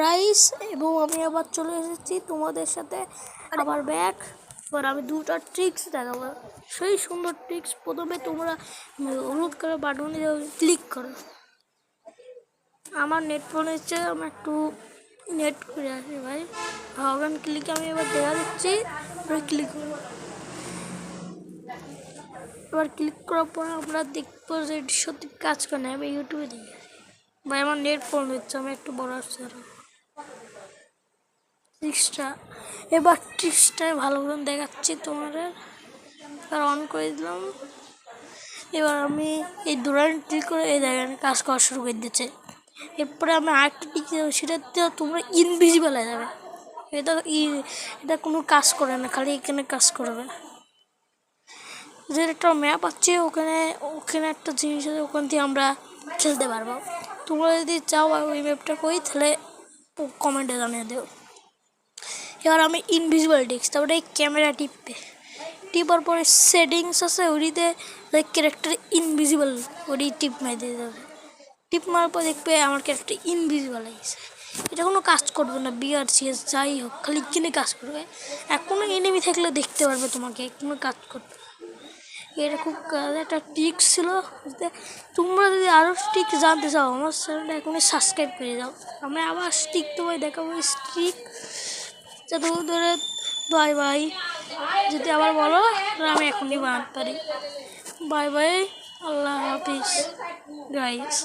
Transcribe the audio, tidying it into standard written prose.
Rice এবং আমি আবার চলে এসেছি তোমাদের সাথে আবার ব্যাক। এবার আমি দুটো ট্রিক্স দেখাবো, সেই সুন্দর ট্রিক্স। প্রথমে তোমরা হলুদ করে বাটনে ক্লিক করো। আমার নেট ফোন হচ্ছে, আমি একটু নেট করে আসি ভাই। ভগবান ক্লিক আমি এবার দেখা দিচ্ছি, ক্লিক করবো। এবার ক্লিক করার পর আমরা দেখবো যে এটি সত্যি কাজ করে না। আমি ইউটিউবে দেখি ভাই, আমার নেট ফোন হচ্ছে, আমি একটু বড় আসছি আরো ট্রিক্সটা। এবার ট্রিক্সটায় ভালো করে দেখাচ্ছি তোমাদের। এবার অন করে দিলাম। এবার আমি এই দুরানি ক্লিক করে এই জায়গায় কাজ করা শুরু করে দিচ্ছে। এরপরে আমি আরেকটা ট্রিক দেবো, সেটাতে তোমরা ইনভিজিবল হয়ে যাবে। এটা কোনো কাজ করে না, খালি এখানে কাজ করবে। যে একটা ম্যাপ আছে, ওখানে একটা জিনিস আছে, ওখান থেকে আমরা খেলতে পারবো। তোমরা যদি চাও ওই ম্যাপটা কই, তাহলে কমেন্টে জানিয়ে দেও। এবার আমি ইনভিজিবল টিক্স, তারপরে ক্যামেরা টিপার পরে সেটিংস আছে, ওটিতে ক্যারেক্টার ইনভিজিবল, ওটি টিপ মারি দিয়ে যাবে। টিপ মারার পর দেখবে আমার ক্যারেক্টার ইনভিজিবল হয়ে গেছে। এটা কোনো কাজ করবে না, বিআরসিএস যাই হোক, খালি কিনে কাজ করবে। কোনো এনিমি থাকলে দেখতে পারবে তোমাকে, কোনো কাজ করবে। এটা খুব একটা ট্রিক্স ছিল। তোমরা যদি আরও ট্রিক্স জানতে চাও, আমার চ্যানেলটা এখনই সাবস্ক্রাইব করে দাও। আমি আবার স্টিক তোমায় দেখাবো, স্টিক যাতে ধরে বাই বাই যদি আবার বলো, আমি এখনই বানাতে পারি। বাই বাই, আল্লাহ হাফিজ গাইস।